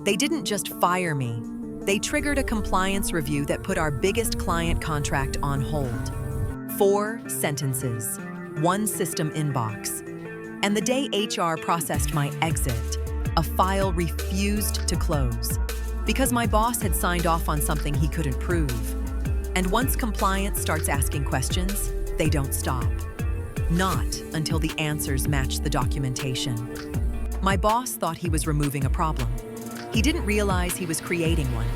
They didn't just fire me, they triggered a compliance review that put our biggest client contract on hold. 4 sentences, 1 system inbox. And the day HR processed my exit, a file refused to close because my boss had signed off on something he couldn't prove. And once compliance starts asking questions, they don't stop. Not until the answers match the documentation. My boss thought he was removing a problem. He didn't realize he was creating one.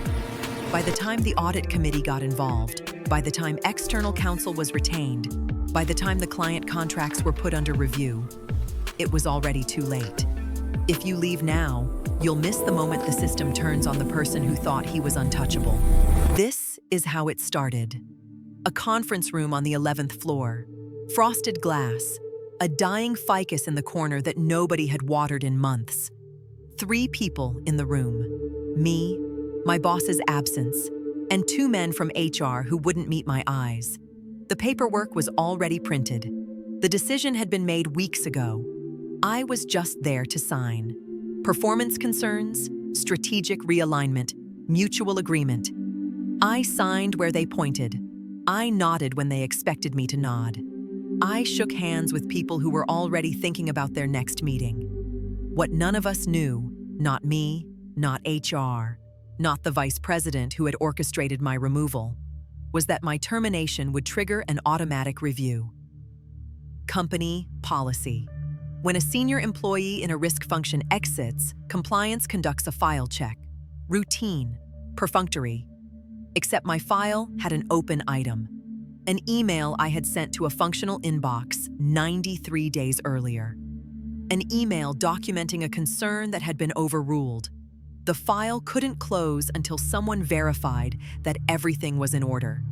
By the time the audit committee got involved, by the time external counsel was retained, by the time the client contracts were put under review, it was already too late. If you leave now, you'll miss the moment the system turns on the person who thought he was untouchable. This is how it started. A conference room on the 11th floor, frosted glass, a dying ficus in the corner that nobody had watered in months. 3 people in the room, me, my boss's absence, and 2 men from HR who wouldn't meet my eyes. The paperwork was already printed. The decision had been made weeks ago. I was just there to sign. Performance concerns, strategic realignment, mutual agreement. I signed where they pointed. I nodded when they expected me to nod. I shook hands with people who were already thinking about their next meeting. What none of us knew, not me, not HR, not the vice president who had orchestrated my removal, was that my termination would trigger an automatic review. Company policy. When a senior employee in a risk function exits, compliance conducts a file check. Routine, perfunctory. Except my file had an open item. An email I had sent to a functional inbox 93 days earlier. An email documenting a concern that had been overruled. The file couldn't close until someone verified that everything was in order.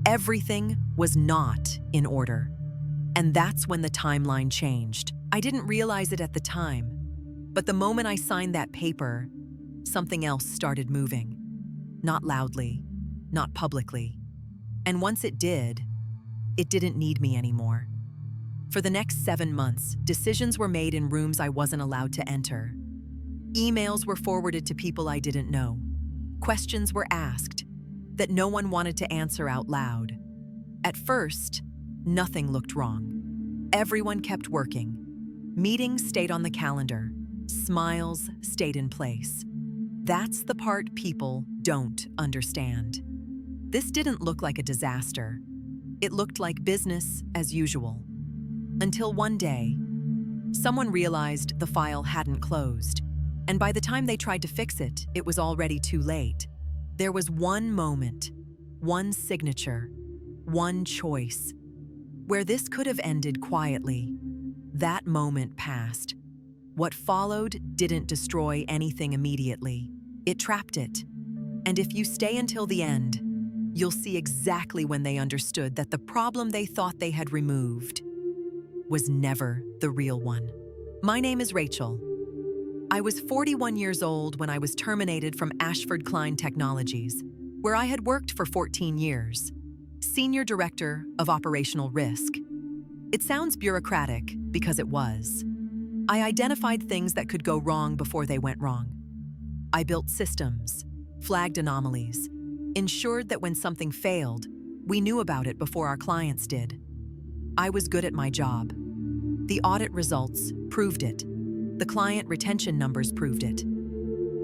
Everything was not in order. And that's when the timeline changed. I didn't realize it at the time, but the moment I signed that paper, something else started moving. Not loudly, not publicly. And once it did, it didn't need me anymore. For the next 7 months, decisions were made in rooms I wasn't allowed to enter. Emails were forwarded to people I didn't know. Questions were asked that no one wanted to answer out loud. At first, nothing looked wrong. Everyone kept working. Meetings stayed on the calendar. Smiles stayed in place. That's the part people don't understand. This didn't look like a disaster. It looked like business as usual. Until one day, someone realized the file hadn't closed, and by the time they tried to fix it, it was already too late. There was one moment, one signature, one choice, where this could have ended quietly. That moment passed. What followed didn't destroy anything immediately. It trapped it. And if you stay until the end, you'll see exactly when they understood that the problem they thought they had removed was never the real one. My name is Rachel. I was 41 years old when I was terminated from Ashford Klein Technologies, where I had worked for 14 years, Senior Director of Operational Risk. It sounds bureaucratic because it was. I identified things that could go wrong before they went wrong. I built systems, flagged anomalies, ensured that when something failed, we knew about it before our clients did. I was good at my job. The audit results proved it. The client retention numbers proved it.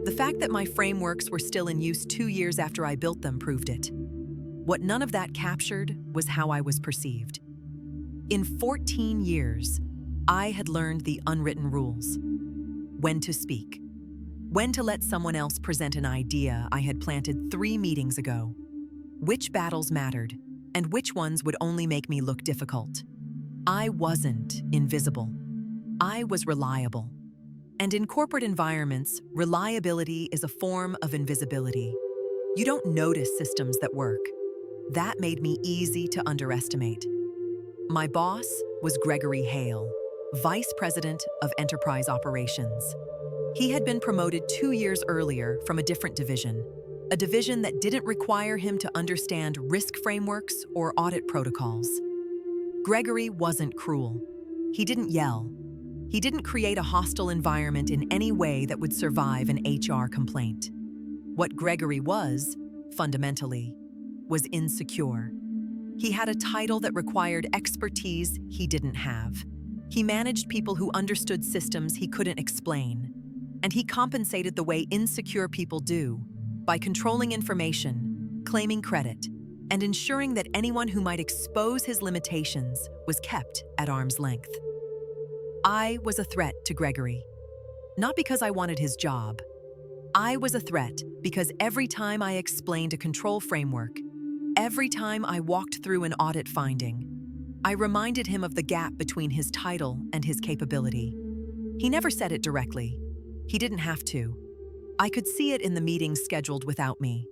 The fact that my frameworks were still in use 2 years after I built them proved it. What none of that captured was how I was perceived. In 14 years, I had learned the unwritten rules. When to speak. When to let someone else present an idea I had planted 3 meetings ago. Which battles mattered, and which ones would only make me look difficult. I wasn't invisible. I was reliable. And in corporate environments, reliability is a form of invisibility. You don't notice systems that work. That made me easy to underestimate. My boss was Gregory Hale, Vice President of Enterprise Operations. He had been promoted 2 years earlier from a different division, a division that didn't require him to understand risk frameworks or audit protocols. Gregory wasn't cruel. He didn't yell. He didn't create a hostile environment in any way that would survive an HR complaint. What Gregory was, fundamentally, was insecure. He had a title that required expertise he didn't have. He managed people who understood systems he couldn't explain. And he compensated the way insecure people do, by controlling information, claiming credit, and ensuring that anyone who might expose his limitations was kept at arm's length. I was a threat to Gregory. Not because I wanted his job. I was a threat because every time I explained a control framework, every time I walked through an audit finding, I reminded him of the gap between his title and his capability. He never said it directly. He didn't have to. I could see it in the meetings scheduled without me,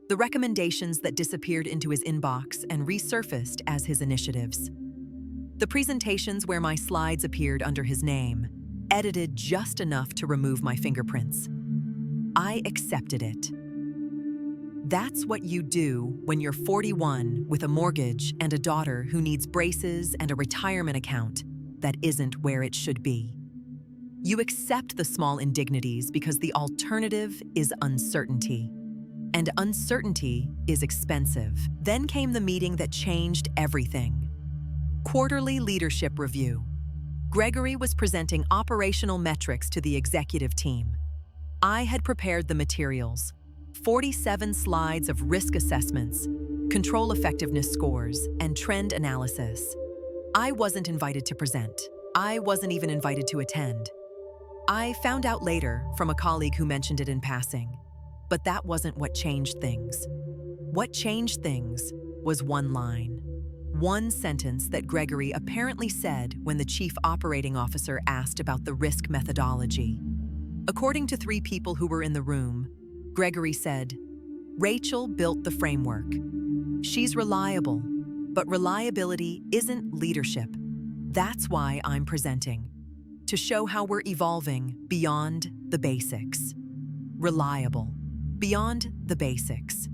the recommendations that disappeared into his inbox and resurfaced as his initiatives. The presentations where my slides appeared under his name, edited just enough to remove my fingerprints. I accepted it. That's what you do when you're 41 with a mortgage and a daughter who needs braces and a retirement account that isn't where it should be. You accept the small indignities because the alternative is uncertainty. And uncertainty is expensive. Then came the meeting that changed everything. Quarterly leadership review. Gregory was presenting operational metrics to the executive team. I had prepared the materials, 47 slides of risk assessments, control effectiveness scores, and trend analysis. I wasn't invited to present. I wasn't even invited to attend. I found out later from a colleague who mentioned it in passing, but that wasn't what changed things. What changed things was one line. One sentence that Gregory apparently said when the chief operating officer asked about the risk methodology. According to 3 people who were in the room, Gregory said, "Rachel built the framework. She's reliable, but reliability isn't leadership. That's why I'm presenting, to show how we're evolving beyond the basics." Reliable, beyond the basics.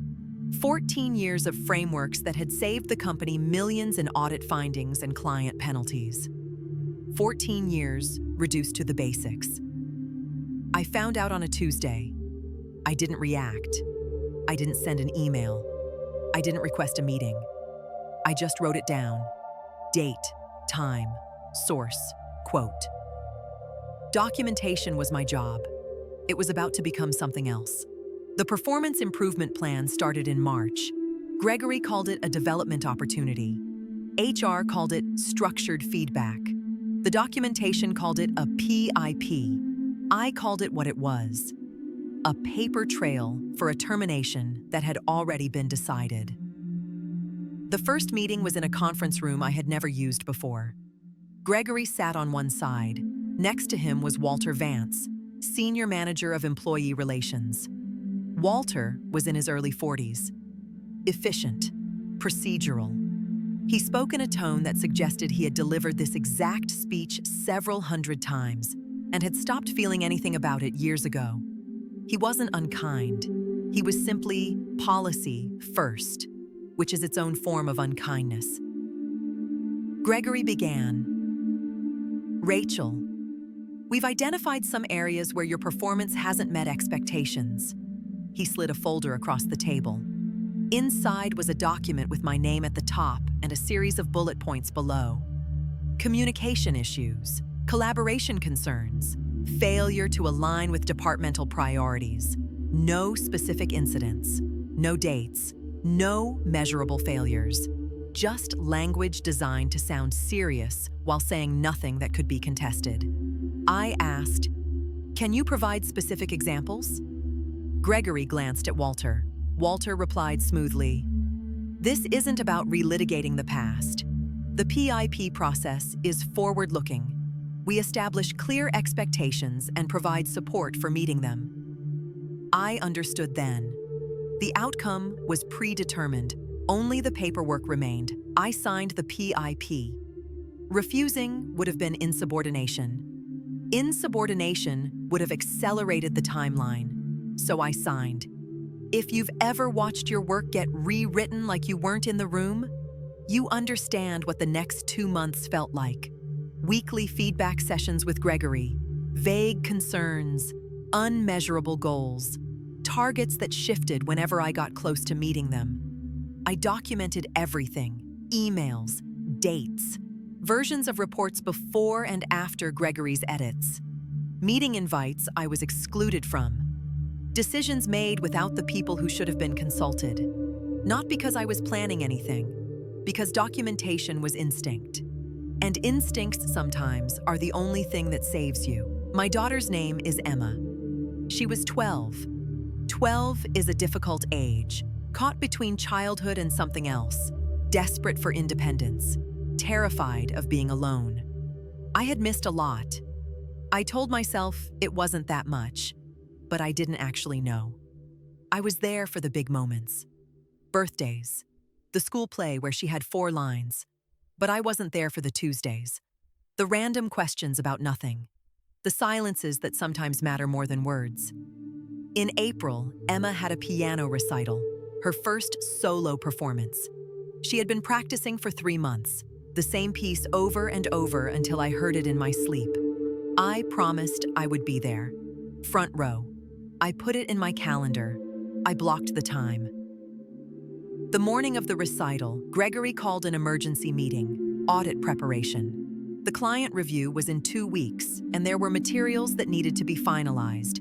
14 years of frameworks that had saved the company millions in audit findings and client penalties. 14 years reduced to the basics. I found out on a Tuesday. I didn't react. I didn't send an email. I didn't request a meeting. I just wrote it down. Date, time, source, quote. Documentation was my job. It was about to become something else. The performance improvement plan started in March. Gregory called it a development opportunity. HR called it structured feedback. The documentation called it a PIP. I called it what it was: a paper trail for a termination that had already been decided. The first meeting was in a conference room I had never used before. Gregory sat on one side. Next to him was Walter Vance, Senior Manager of Employee Relations. Walter was in his early 40s. Efficient, procedural. He spoke in a tone that suggested he had delivered this exact speech several hundred times and had stopped feeling anything about it years ago. He wasn't unkind. He was simply policy first, which is its own form of unkindness. Gregory began, "Rachel, we've identified some areas where your performance hasn't met expectations." He slid a folder across the table. Inside was a document with my name at the top and a series of bullet points below. Communication issues, collaboration concerns, failure to align with departmental priorities, no specific incidents, no dates, no measurable failures, just language designed to sound serious while saying nothing that could be contested. I asked, "Can you provide specific examples?" Gregory glanced at Walter. Walter replied smoothly, "This isn't about relitigating the past. The PIP process is forward-looking. We establish clear expectations and provide support for meeting them." I understood then. The outcome was predetermined. Only the paperwork remained. I signed the PIP. Refusing would have been insubordination. Insubordination would have accelerated the timeline. So I signed. If you've ever watched your work get rewritten like you weren't in the room, you understand what the next 2 months felt like. weekly feedback sessions with Gregory, vague concerns, unmeasurable goals, targets that shifted whenever I got close to meeting them. I documented everything: emails, dates, versions of reports before and after Gregory's edits, meeting invites I was excluded from, decisions made without the people who should have been consulted. Not because I was planning anything, because documentation was instinct. And instincts sometimes are the only thing that saves you. My daughter's name is Emma. She was 12. 12 is a difficult age, caught between childhood and something else, desperate for independence, terrified of being alone. I had missed a lot. I told myself it wasn't that much, but I didn't actually know. I was there for the big moments. Birthdays, the school play where she had 4 lines, but I wasn't there for the Tuesdays. The random questions about nothing, the silences that sometimes matter more than words. In April, Emma had a piano recital, her first solo performance. She had been practicing for 3 months, the same piece over and over until I heard it in my sleep. I promised I would be there. Front row. I put it in my calendar. I blocked the time. The morning of the recital, Gregory called an emergency meeting, audit preparation. The client review was in 2 weeks, and there were materials that needed to be finalized.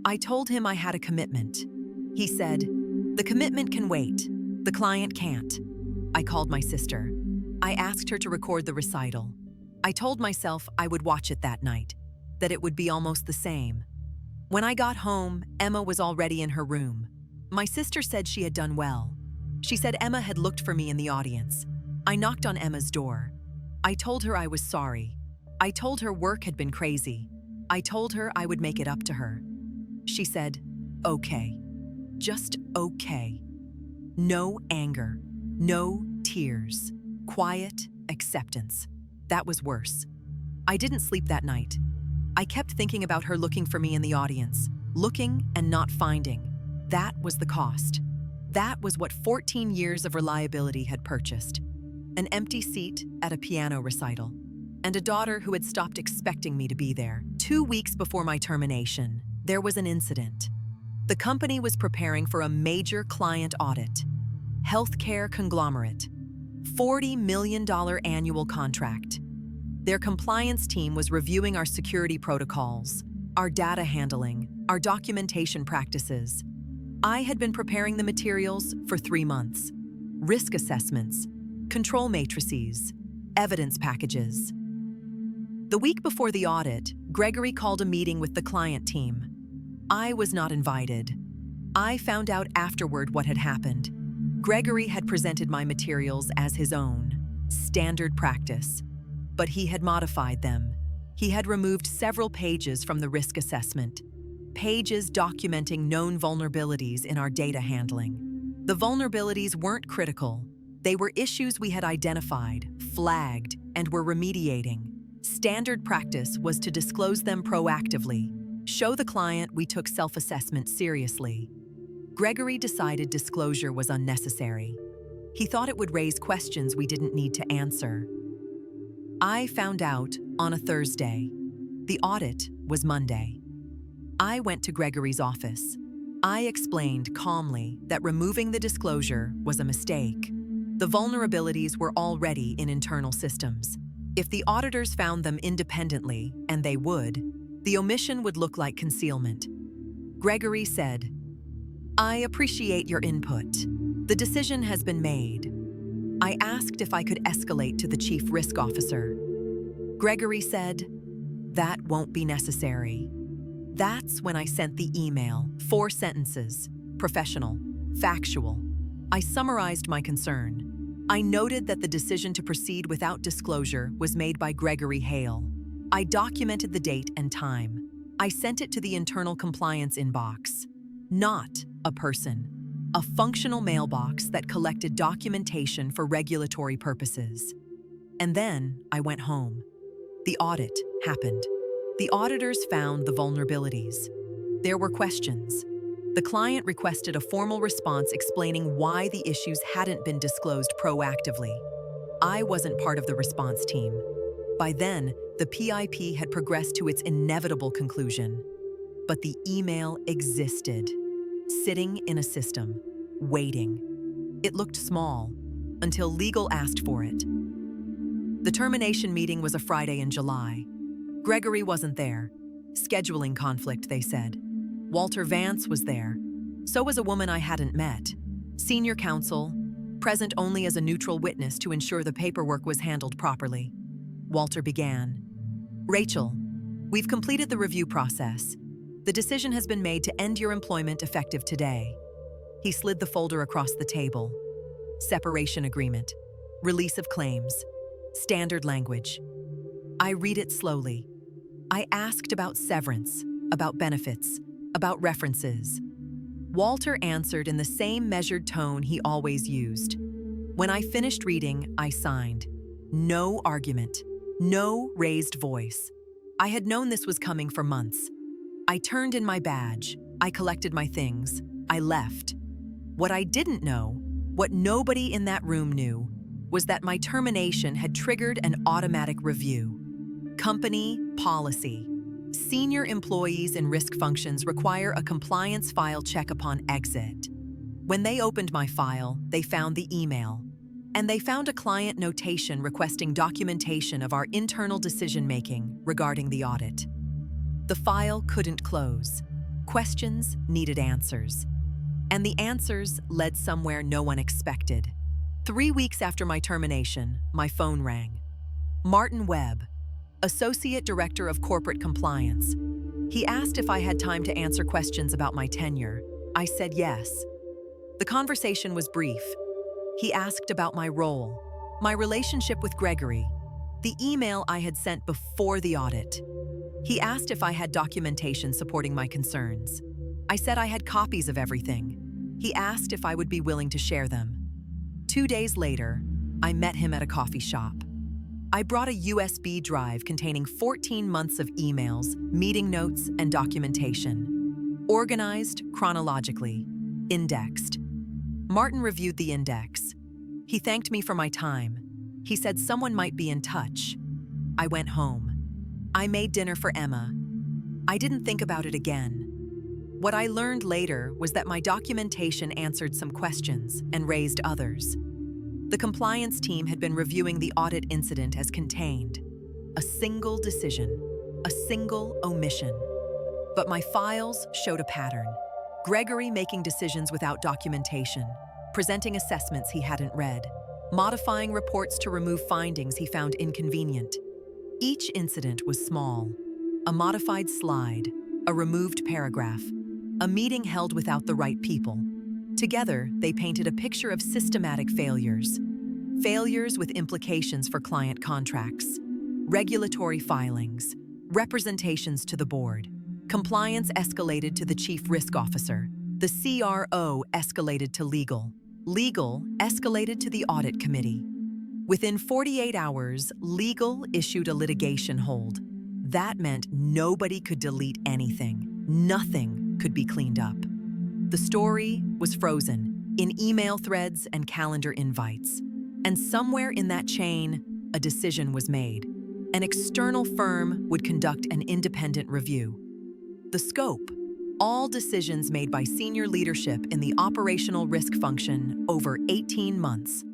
I told him I had a commitment. He said, "The commitment can wait. The client can't." I called my sister. I asked her to record the recital. I told myself I would watch it that night, that it would be almost the same. When I got home, Emma was already in her room. My sister said she had done well. She said Emma had looked for me in the audience. I knocked on Emma's door. I told her I was sorry. I told her work had been crazy. I told her I would make it up to her. She said, "Okay. Just okay." No anger, no tears, quiet acceptance. That was worse. I didn't sleep that night. I kept thinking about her looking for me in the audience, looking and not finding. That was the cost. That was what 14 years of reliability had purchased. An empty seat at a piano recital, and a daughter who had stopped expecting me to be there. 2 weeks before my termination, there was an incident. The company was preparing for a major client audit. Healthcare conglomerate. $40 million annual contract. Their compliance team was reviewing our security protocols, our data handling, our documentation practices. I had been preparing the materials for 3 months. Risk assessments, control matrices, evidence packages. The week before the audit, Gregory called a meeting with the client team. I was not invited. I found out afterward what had happened. Gregory had presented my materials as his own, standard practice, but he had modified them. He had removed several pages from the risk assessment, pages documenting known vulnerabilities in our data handling. The vulnerabilities weren't critical. They were issues we had identified, flagged, and were remediating. Standard practice was to disclose them proactively, show the client we took self-assessment seriously. Gregory decided disclosure was unnecessary. He thought it would raise questions we didn't need to answer. I found out on a Thursday. The audit was Monday. I went to Gregory's office. I explained calmly that removing the disclosure was a mistake. The vulnerabilities were already in internal systems. If the auditors found them independently, and they would, the omission would look like concealment. Gregory said, "I appreciate your input. The decision has been made." I asked if I could escalate to the chief risk officer. Gregory said, "That won't be necessary." That's when I sent the email, 4 sentences, professional, factual. I summarized my concern. I noted that the decision to proceed without disclosure was made by Gregory Hale. I documented the date and time. I sent it to the internal compliance inbox. Not a person. A functional mailbox that collected documentation for regulatory purposes. And then I went home. The audit happened. The auditors found the vulnerabilities. There were questions. The client requested a formal response explaining why the issues hadn't been disclosed proactively. I wasn't part of the response team. By then, the PIP had progressed to its inevitable conclusion. But the email existed, sitting in a system, waiting. It looked small, until legal asked for it. The termination meeting was a Friday in July. Gregory wasn't there. Scheduling conflict, they said. Walter Vance was there. So was a woman I hadn't met. Senior counsel, present only as a neutral witness to ensure the paperwork was handled properly. Walter began. "Rachel, we've completed the review process. The decision has been made to end your employment effective today." He slid the folder across the table. Separation agreement. Release of claims. Standard language. I read it slowly. I asked about severance, about benefits, about references. Walter answered in the same measured tone he always used. When I finished reading, I signed. No argument. No raised voice. I had known this was coming for months. I turned in my badge. I collected my things. I left. What I didn't know, what nobody in that room knew, was that my termination had triggered an automatic review. Company policy. Senior employees in risk functions require a compliance file check upon exit. When they opened my file, they found the email. And they found a client notation requesting documentation of our internal decision-making regarding the audit. The file couldn't close. Questions needed answers. And the answers led somewhere no one expected. 3 weeks after my termination, my phone rang. Martin Webb, Associate Director of Corporate Compliance. He asked if I had time to answer questions about my tenure. I said yes. The conversation was brief. He asked about my role, my relationship with Gregory, the email I had sent before the audit. He asked if I had documentation supporting my concerns. I said I had copies of everything. He asked if I would be willing to share them. 2 days later, I met him at a coffee shop. I brought a USB drive containing 14 months of emails, meeting notes, and documentation. Organized chronologically, indexed. Martin reviewed the index. He thanked me for my time. He said someone might be in touch. I went home. I made dinner for Emma. I didn't think about it again. What I learned later was that my documentation answered some questions and raised others. The compliance team had been reviewing the audit incident as contained. A single decision, a single omission. But my files showed a pattern. Gregory making decisions without documentation, presenting assessments he hadn't read, modifying reports to remove findings he found inconvenient. Each incident was small. A modified slide, a removed paragraph, a meeting held without the right people. Together, they painted a picture of systematic failures. Failures with implications for client contracts, regulatory filings, representations to the board. Compliance escalated to the chief risk officer. The CRO escalated to legal. Legal escalated to the audit committee. Within 48 hours, legal issued a litigation hold. That meant nobody could delete anything. Nothing could be cleaned up. The story was frozen in email threads and calendar invites. And somewhere in that chain, a decision was made. An external firm would conduct an independent review. The scope: all decisions made by senior leadership in the operational risk function over 18 months.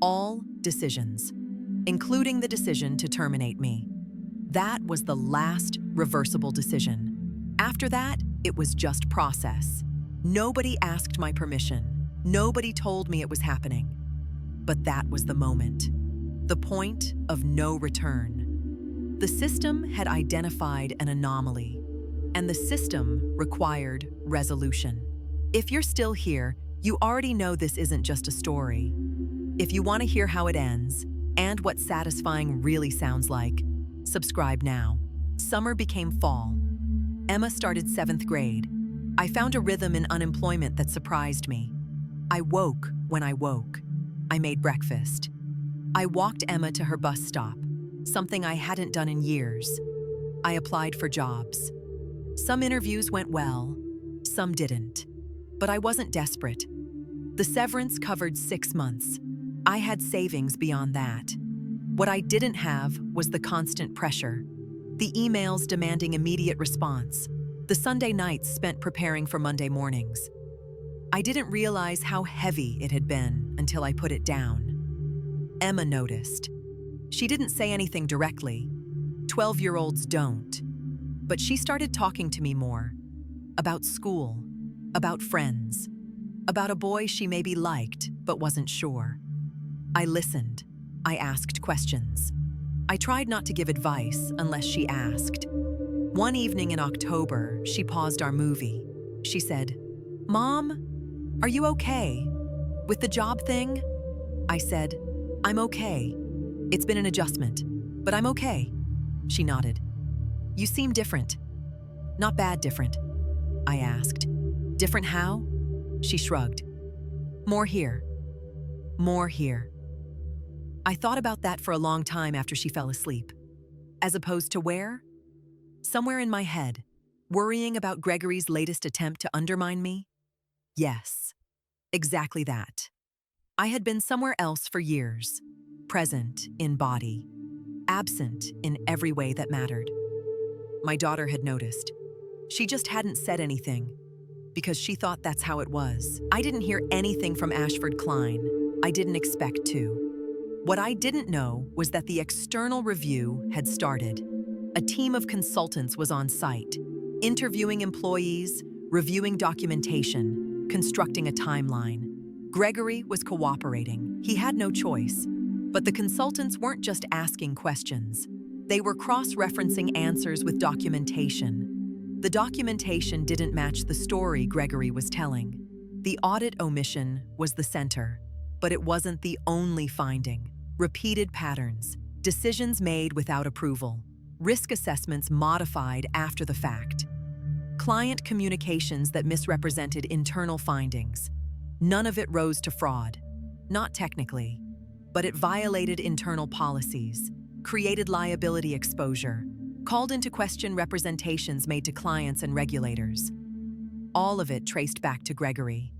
All decisions, including the decision to terminate me. That was the last reversible decision. After that, it was just process. Nobody asked my permission. Nobody told me it was happening. But that was the moment. The point of no return. The system had identified an anomaly, and the system required resolution. If you're still here, you already know this isn't just a story. If you want to hear how it ends, and what satisfying really sounds like, subscribe now. Summer became fall. Emma started 7th grade. I found a rhythm in unemployment that surprised me. I woke when I woke. I made breakfast. I walked Emma to her bus stop, something I hadn't done in years. I applied for jobs. Some interviews went well, some didn't. But I wasn't desperate. The severance covered 6 months. I had savings beyond that. What I didn't have was the constant pressure, the emails demanding immediate response, the Sunday nights spent preparing for Monday mornings. I didn't realize how heavy it had been until I put it down. Emma noticed. She didn't say anything directly. 12-year-olds don't. But she started talking to me more. About school, about friends, about a boy she maybe liked but wasn't sure. I listened. I asked questions. I tried not to give advice unless she asked. One evening in October, she paused our movie. She said, "Mom, are you okay? With the job thing?" I said, "I'm okay. It's been an adjustment, but I'm okay." She nodded. "You seem different." "Not bad different," I asked. "Different how?" She shrugged. "More here. More here." I thought about that for a long time after she fell asleep. As opposed to where? Somewhere in my head, worrying about Gregory's latest attempt to undermine me? Yes, exactly that. I had been somewhere else for years, present in body, absent in every way that mattered. My daughter had noticed. She just hadn't said anything, because she thought that's how it was. I didn't hear anything from Ashford Klein. I didn't expect to. What I didn't know was that the external review had started. A team of consultants was on site, interviewing employees, reviewing documentation, constructing a timeline. Gregory was cooperating. He had no choice. But the consultants weren't just asking questions. They were cross-referencing answers with documentation. The documentation didn't match the story Gregory was telling. The audit omission was the center, but it wasn't the only finding. Repeated patterns, decisions made without approval, risk assessments modified after the fact, client communications that misrepresented internal findings. None of it rose to fraud. Not technically, but it violated internal policies, created liability exposure, called into question representations made to clients and regulators. All of it traced back to Gregory.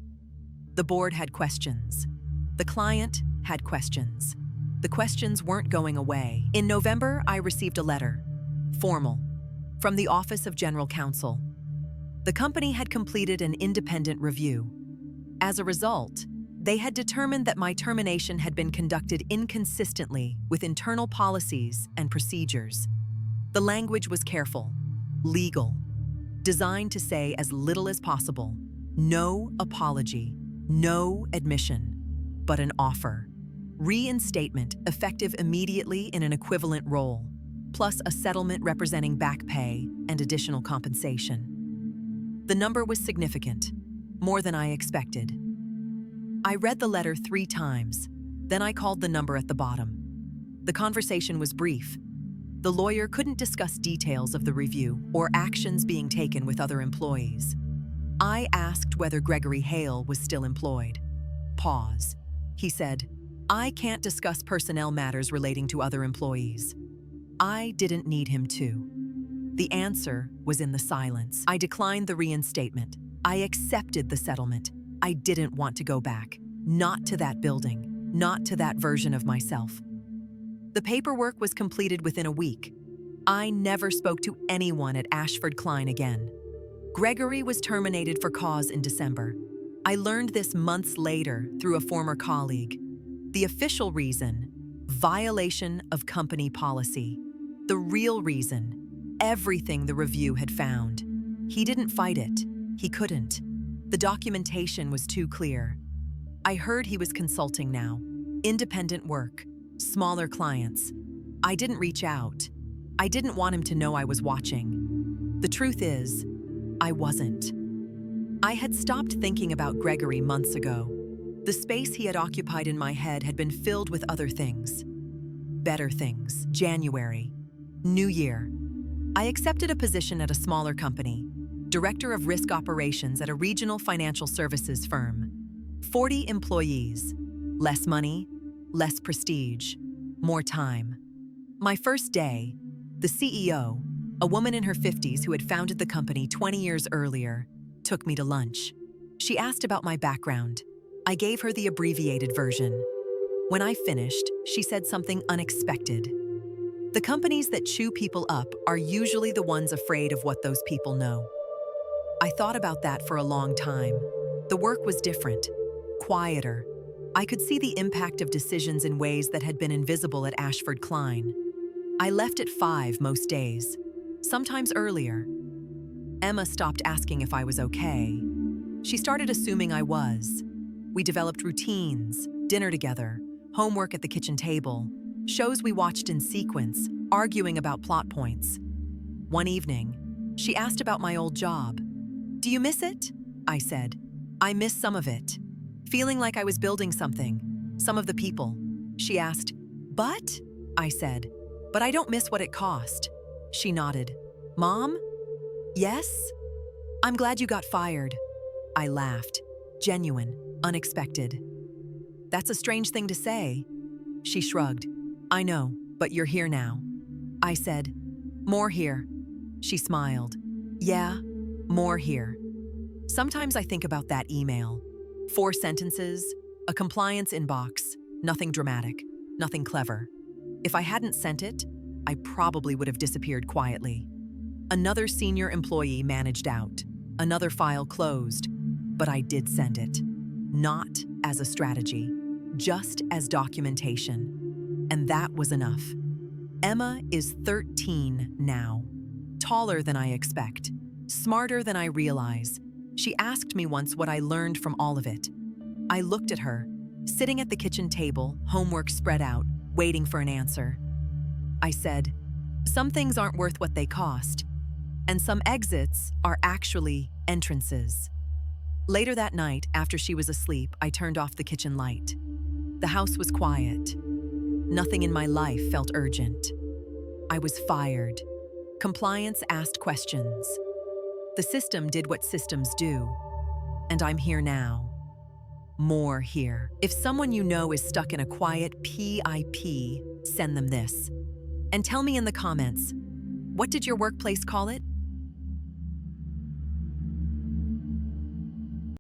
The board had questions. The client had questions. The questions weren't going away. In November, I received a letter, formal, from the Office of General Counsel. The company had completed an independent review. As a result, they had determined that my termination had been conducted inconsistently with internal policies and procedures. The language was careful, legal, designed to say as little as possible, no apology, no admission, but an offer. Reinstatement effective immediately in an equivalent role, plus a settlement representing back pay and additional compensation. The number was significant, more than I expected. I read the letter 3 times, then I called the number at the bottom. The conversation was brief. The lawyer couldn't discuss details of the review or actions being taken with other employees. I asked whether Gregory Hale was still employed. Pause. He said, "I can't discuss personnel matters relating to other employees." I didn't need him to. The answer was in the silence. I declined the reinstatement. I accepted the settlement. I didn't want to go back. Not to that building. Not to that version of myself. The paperwork was completed within a week. I never spoke to anyone at Ashford Klein again. Gregory was terminated for cause in December. I learned this months later through a former colleague. The official reason, violation of company policy. The real reason, everything the review had found. He didn't fight it. He couldn't. The documentation was too clear. I heard he was consulting now. Independent work, smaller clients. I didn't reach out. I didn't want him to know I was watching. The truth is, I wasn't. I had stopped thinking about Gregory months ago. The space he had occupied in my head had been filled with other things. Better things. January. New Year. I accepted a position at a smaller company, Director of Risk Operations at a regional financial services firm. 40 employees. Less money, less prestige, more time. My first day, the CEO, a woman in her 50s who had founded the company 20 years earlier, took me to lunch. She asked about my background. I gave her the abbreviated version. When I finished, she said something unexpected. The companies that chew people up are usually the ones afraid of what those people know. I thought about that for a long time. The work was different, quieter. I could see the impact of decisions in ways that had been invisible at Ashford Klein. I left at 5 most days, sometimes earlier. Emma stopped asking if I was okay. She started assuming I was. We developed routines, dinner together, homework at the kitchen table, shows we watched in sequence, arguing about plot points. One evening, she asked about my old job. "Do you miss it?" I said. "I miss some of it. Feeling like I was building something, some of the people." She asked, "But?" I said, "But I don't miss what it cost." She nodded. "Mom?" "Yes?" "I'm glad you got fired." I laughed. Genuine, unexpected. "That's a strange thing to say." She shrugged. "I know, but you're here now." I said, "More here." She smiled. "Yeah, more here." Sometimes I think about that email. 4 sentences, a compliance inbox, nothing dramatic, nothing clever. If I hadn't sent it, I probably would have disappeared quietly. Another senior employee managed out, another file closed, but I did send it. Not as a strategy, just as documentation. And that was enough. Emma is 13 now, taller than I expect, smarter than I realize. She asked me once what I learned from all of it. I looked at her, sitting at the kitchen table, homework spread out, waiting for an answer. I said, "Some things aren't worth what they cost, and some exits are actually entrances." Later that night, after she was asleep, I turned off the kitchen light. The house was quiet. Nothing in my life felt urgent. I was fired. Compliance asked questions. The system did what systems do. And I'm here now. More here. If someone you know is stuck in a quiet PIP, send them this. And tell me in the comments, what did your workplace call it?